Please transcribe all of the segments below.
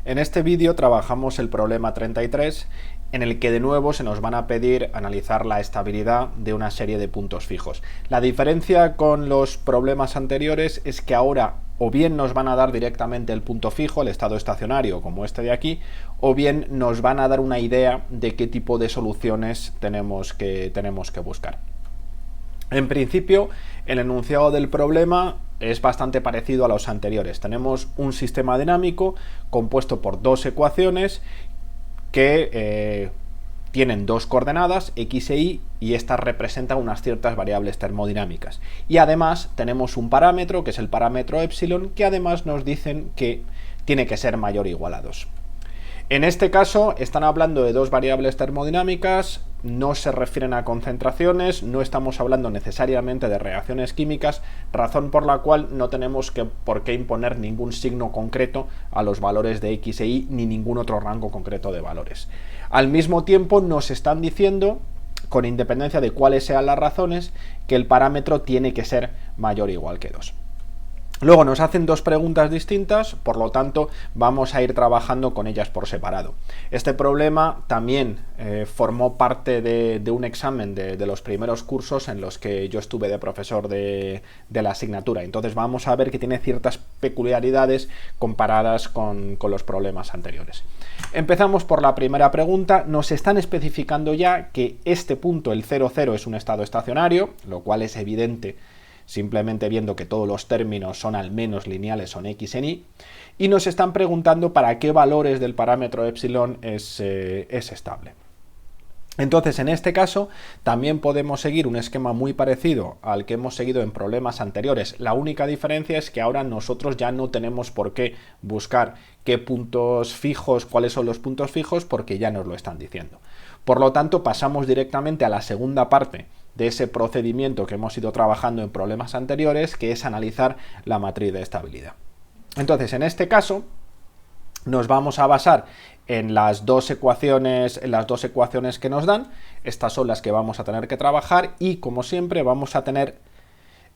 En este vídeo trabajamos el problema 33, en el que de nuevo se nos van a pedir analizar la estabilidad de una serie de puntos fijos. La diferencia con los problemas anteriores es que ahora o bien nos van a dar directamente el punto fijo, el estado estacionario como este de aquí, o bien nos van a dar una idea de qué tipo de soluciones tenemos que buscar. En principio, el enunciado del problema es bastante parecido a los anteriores. Tenemos un sistema dinámico compuesto por dos ecuaciones que tienen dos coordenadas, x e y, y estas representan unas ciertas variables termodinámicas. Y además tenemos un parámetro, que es el parámetro epsilon, que además nos dicen que tiene que ser mayor o igual a 2. En este caso están hablando de dos variables termodinámicas, no se refieren a concentraciones, no estamos hablando necesariamente de reacciones químicas, razón por la cual no tenemos por qué imponer ningún signo concreto a los valores de x e y ni ningún otro rango concreto de valores. Al mismo tiempo nos están diciendo, con independencia de cuáles sean las razones, que el parámetro tiene que ser mayor o igual que 2. Luego nos hacen dos preguntas distintas, por lo tanto vamos a ir trabajando con ellas por separado. Este problema también formó parte de un examen de los primeros cursos en los que yo estuve de profesor de la asignatura. Entonces vamos a ver que tiene ciertas peculiaridades comparadas con los problemas anteriores. Empezamos por la primera pregunta. Nos están especificando ya que este punto, el 0, 0, es un estado estacionario, lo cual es evidente simplemente viendo que todos los términos son al menos lineales, son x en y, y nos están preguntando para qué valores del parámetro epsilon es estable. Entonces, en este caso, también podemos seguir un esquema muy parecido al que hemos seguido en problemas anteriores. La única diferencia es que ahora nosotros ya no tenemos por qué buscar qué puntos fijos, cuáles son los puntos fijos, porque ya nos lo están diciendo. Por lo tanto, pasamos directamente a la segunda parte de ese procedimiento que hemos ido trabajando en problemas anteriores, que es analizar la matriz de estabilidad. Entonces, en este caso, nos vamos a basar en las dos ecuaciones que nos dan. Estas son las que vamos a tener que trabajar y, como siempre, vamos a tener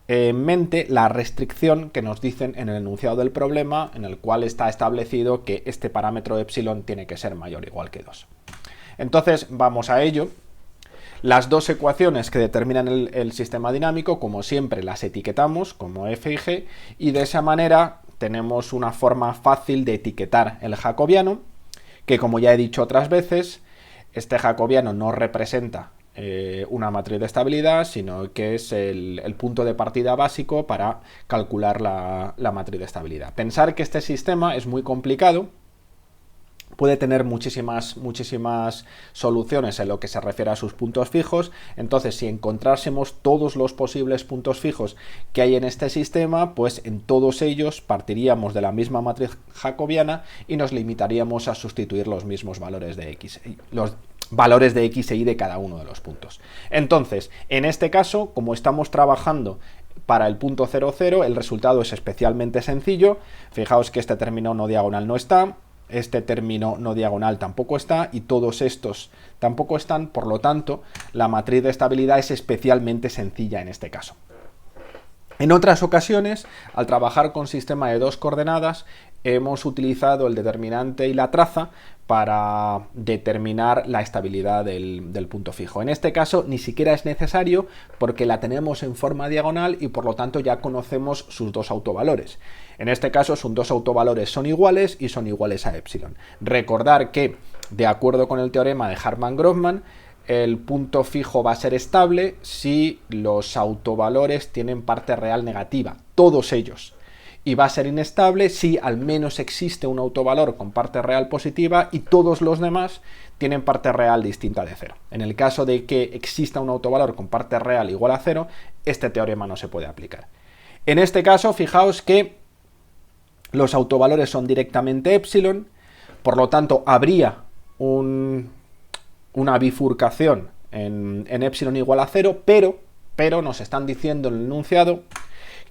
en mente la restricción que nos dicen en el enunciado del problema, en el cual está establecido que este parámetro epsilon tiene que ser mayor o igual que 2. Entonces, vamos a ello. Las dos ecuaciones que determinan el sistema dinámico, como siempre, las etiquetamos como f y g, y de esa manera tenemos una forma fácil de etiquetar el jacobiano, que, como ya he dicho otras veces, este jacobiano no representa una matriz de estabilidad, sino que es el punto de partida básico para calcular la matriz de estabilidad. Pensar que este sistema es muy complicado, puede tener muchísimas soluciones en lo que se refiere a sus puntos fijos. Entonces, si encontrásemos todos los posibles puntos fijos que hay en este sistema, pues en todos ellos partiríamos de la misma matriz jacobiana y nos limitaríamos a sustituir los mismos valores de x, los valores de x e y de cada uno de los puntos. Entonces, en este caso, como estamos trabajando para el punto 0, 0, el resultado es especialmente sencillo. Fijaos que este término no diagonal no está, este término no diagonal tampoco está y todos estos tampoco están, por lo tanto, la matriz de estabilidad es especialmente sencilla en este caso. En otras ocasiones, al trabajar con sistema de dos coordenadas, hemos utilizado el determinante y la traza para determinar la estabilidad del punto fijo. En este caso ni siquiera es necesario porque la tenemos en forma diagonal y por lo tanto ya conocemos sus dos autovalores. En este caso sus dos autovalores son iguales y son iguales a epsilon. Recordar que, de acuerdo con el teorema de Hartmann-Gromman, el punto fijo va a ser estable si los autovalores tienen parte real negativa, todos ellos. Y va a ser inestable si al menos existe un autovalor con parte real positiva y todos los demás tienen parte real distinta de 0. En el caso de que exista un autovalor con parte real igual a 0, este teorema no se puede aplicar. En este caso, fijaos que los autovalores son directamente epsilon, por lo tanto habría una bifurcación en epsilon igual a 0, pero nos están diciendo en el enunciado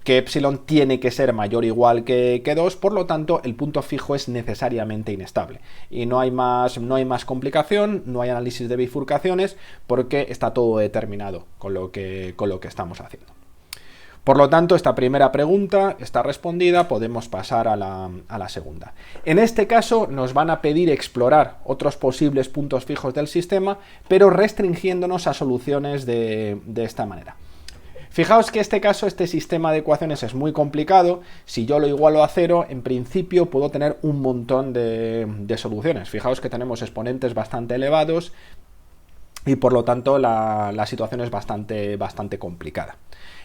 que epsilon tiene que ser mayor o igual que 2, por lo tanto el punto fijo es necesariamente inestable. Y no hay más complicación, no hay análisis de bifurcaciones, porque está todo determinado con lo que estamos haciendo. Por lo tanto, esta primera pregunta está respondida, podemos pasar a la segunda. En este caso nos van a pedir explorar otros posibles puntos fijos del sistema, pero restringiéndonos a soluciones de esta manera. Fijaos que este sistema de ecuaciones es muy complicado. Si yo lo igualo a 0, en principio puedo tener un montón de soluciones. Fijaos que tenemos exponentes bastante elevados y por lo tanto la situación es bastante complicada.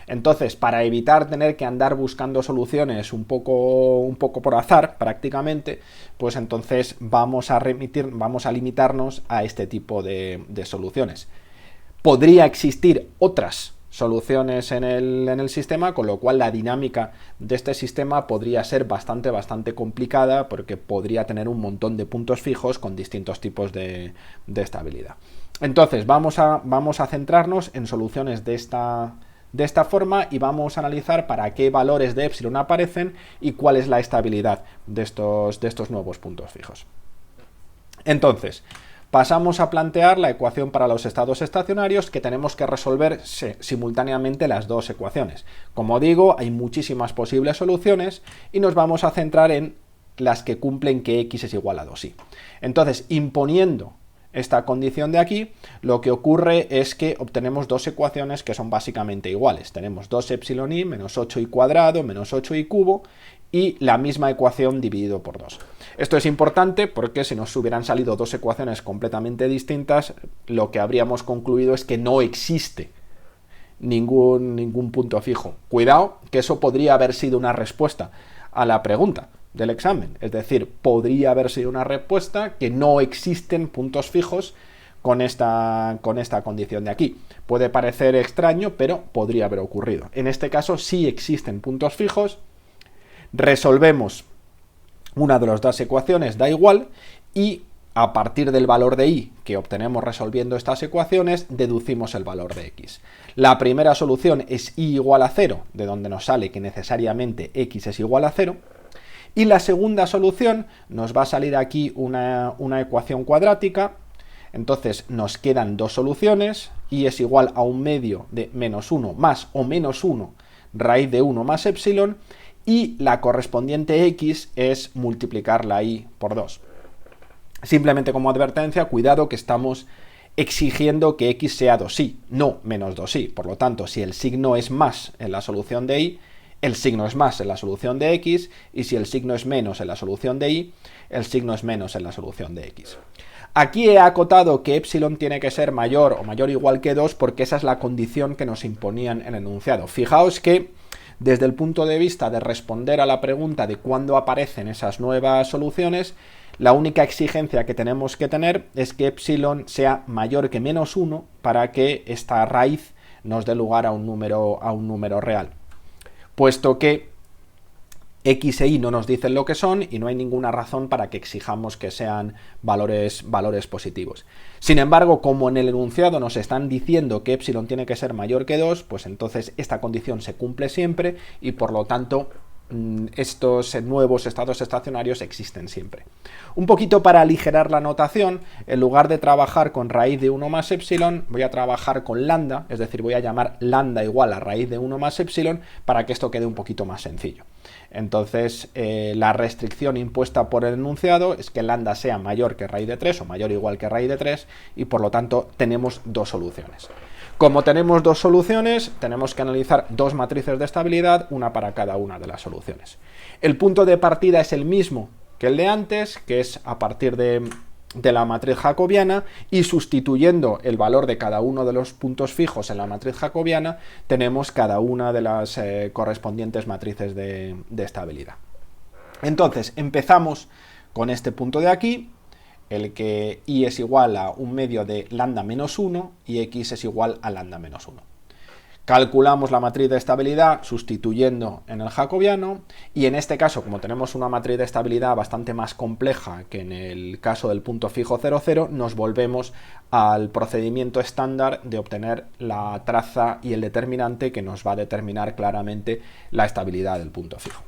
Entonces, para evitar tener que andar buscando soluciones un poco por azar, prácticamente, pues entonces vamos a limitarnos a este tipo de soluciones. Podría existir otras soluciones en el sistema, con lo cual la dinámica de este sistema podría ser bastante complicada, porque podría tener un montón de puntos fijos con distintos tipos de estabilidad. Entonces, vamos a centrarnos en soluciones de esta forma y vamos a analizar para qué valores de epsilon aparecen y cuál es la estabilidad de estos nuevos puntos fijos. Entonces, pasamos a plantear la ecuación para los estados estacionarios, que tenemos que resolver simultáneamente las dos ecuaciones. Como digo, hay muchísimas posibles soluciones y nos vamos a centrar en las que cumplen que x es igual a 2y. Entonces, imponiendo esta condición de aquí, lo que ocurre es que obtenemos dos ecuaciones que son básicamente iguales. Tenemos 2 epsilon y menos 8y cuadrado menos 8y cubo y la misma ecuación dividido por 2. Esto es importante porque si nos hubieran salido dos ecuaciones completamente distintas, lo que habríamos concluido es que no existe ningún punto fijo. Cuidado, que eso podría haber sido una respuesta a la pregunta del examen. Es decir, podría haber sido una respuesta que no existen puntos fijos con esta condición de aquí. Puede parecer extraño, pero podría haber ocurrido. En este caso sí existen puntos fijos. Resolvemos una de las dos ecuaciones, da igual, y a partir del valor de y que obtenemos resolviendo estas ecuaciones, deducimos el valor de x. La primera solución es y igual a 0, de donde nos sale que necesariamente x es igual a 0. Y la segunda solución nos va a salir aquí una ecuación cuadrática. Entonces nos quedan dos soluciones, y es igual a un medio de menos 1 más o menos 1 raíz de 1 más epsilon, y la correspondiente x es multiplicar la y por 2. Simplemente como advertencia, cuidado que estamos exigiendo que x sea 2y, no menos 2y. Por lo tanto, si el signo es más en la solución de y, el signo es más en la solución de x, y si el signo es menos en la solución de y, el signo es menos en la solución de x. Aquí he acotado que epsilon tiene que ser mayor o mayor o igual que 2 porque esa es la condición que nos imponían en el enunciado. Fijaos que desde el punto de vista de responder a la pregunta de cuándo aparecen esas nuevas soluciones, la única exigencia que tenemos que tener es que epsilon sea mayor que menos 1 para que esta raíz nos dé lugar a un número real. Puesto que x e y no nos dicen lo que son y no hay ninguna razón para que exijamos que sean valores positivos. Sin embargo, como en el enunciado nos están diciendo que epsilon tiene que ser mayor que 2, pues entonces esta condición se cumple siempre y por lo tanto estos nuevos estados estacionarios existen siempre. Un poquito para aligerar la notación, en lugar de trabajar con raíz de 1 más epsilon, voy a trabajar con lambda, es decir, voy a llamar lambda igual a raíz de 1 más epsilon para que esto quede un poquito más sencillo. Entonces, la restricción impuesta por el enunciado es que lambda sea mayor que raíz de 3 o mayor o igual que raíz de 3 y por lo tanto tenemos dos soluciones. Como tenemos dos soluciones, tenemos que analizar dos matrices de estabilidad, una para cada una de las soluciones. El punto de partida es el mismo que el de antes, que es a partir de la matriz jacobiana, y sustituyendo el valor de cada uno de los puntos fijos en la matriz jacobiana, tenemos cada una de las correspondientes matrices de estabilidad. Entonces, empezamos con este punto de aquí, el que y es igual a un medio de lambda menos 1 y x es igual a lambda menos 1. Calculamos la matriz de estabilidad sustituyendo en el jacobiano y en este caso, como tenemos una matriz de estabilidad bastante más compleja que en el caso del punto fijo 0, 0, nos volvemos al procedimiento estándar de obtener la traza y el determinante que nos va a determinar claramente la estabilidad del punto fijo.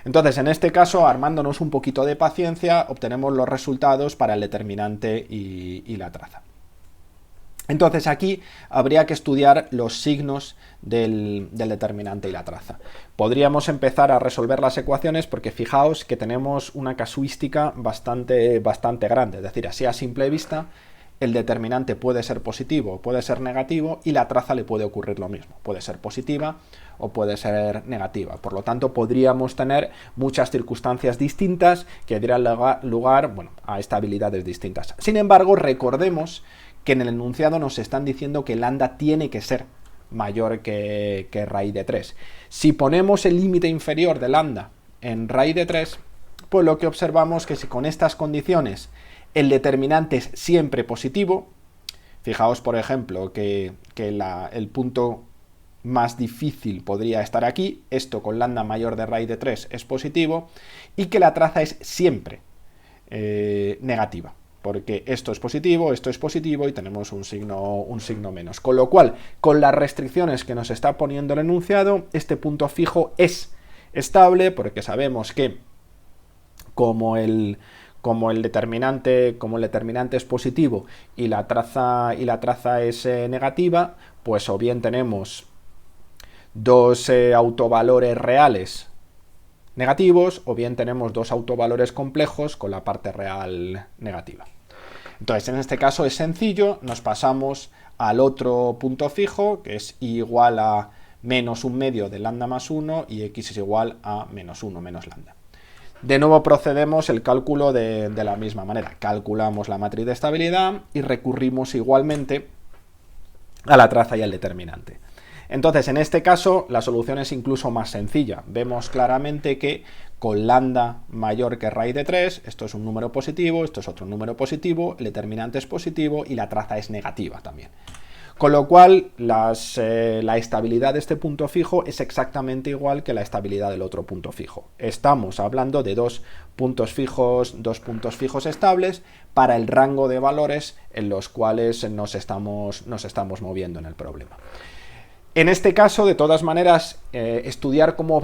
Entonces, en este caso, armándonos un poquito de paciencia, obtenemos los resultados para el determinante y la traza. Entonces aquí habría que estudiar los signos del determinante y la traza. Podríamos empezar a resolver las ecuaciones porque fijaos que tenemos una casuística bastante grande, es decir, así a simple vista el determinante puede ser positivo o puede ser negativo y la traza le puede ocurrir lo mismo, puede ser positiva o puede ser negativa. Por lo tanto, podríamos tener muchas circunstancias distintas que dieran lugar, bueno, a estabilidades distintas. Sin embargo, recordemos que en el enunciado nos están diciendo que lambda tiene que ser mayor que raíz de 3. Si ponemos el límite inferior de lambda en raíz de 3, pues lo que observamos es que si con estas condiciones el determinante es siempre positivo, fijaos por ejemplo que el punto más difícil podría estar aquí, esto con lambda mayor de raíz de 3 es positivo, y que la traza es siempre negativa, porque esto es positivo y tenemos un signo menos. Con lo cual, con las restricciones que nos está poniendo el enunciado, este punto fijo es estable, porque sabemos que como el determinante es positivo y la traza es negativa, pues o bien tenemos dos autovalores reales negativos o bien tenemos dos autovalores complejos con la parte real negativa. Entonces, en este caso es sencillo, nos pasamos al otro punto fijo, que es y igual a menos un medio de lambda más 1 y x es igual a menos 1 menos lambda. De nuevo procedemos el cálculo de la misma manera. Calculamos la matriz de estabilidad y recurrimos igualmente a la traza y al determinante. Entonces, en este caso, la solución es incluso más sencilla. Vemos claramente que con lambda mayor que raíz de 3, esto es un número positivo, esto es otro número positivo, el determinante es positivo y la traza es negativa también. Con lo cual, la estabilidad de este punto fijo es exactamente igual que la estabilidad del otro punto fijo. Estamos hablando de dos puntos fijos estables para el rango de valores en los cuales nos estamos moviendo en el problema. En este caso, de todas maneras, estudiar cómo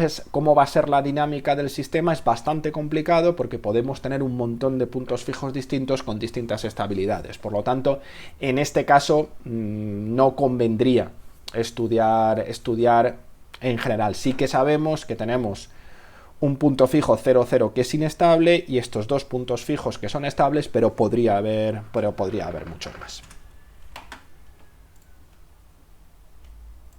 va a ser la dinámica del sistema es bastante complicado porque podemos tener un montón de puntos fijos distintos con distintas estabilidades. Por lo tanto, en este caso no convendría estudiar en general. Sí que sabemos que tenemos un punto fijo 0, 0 que es inestable y estos dos puntos fijos que son estables, pero podría haber muchos más.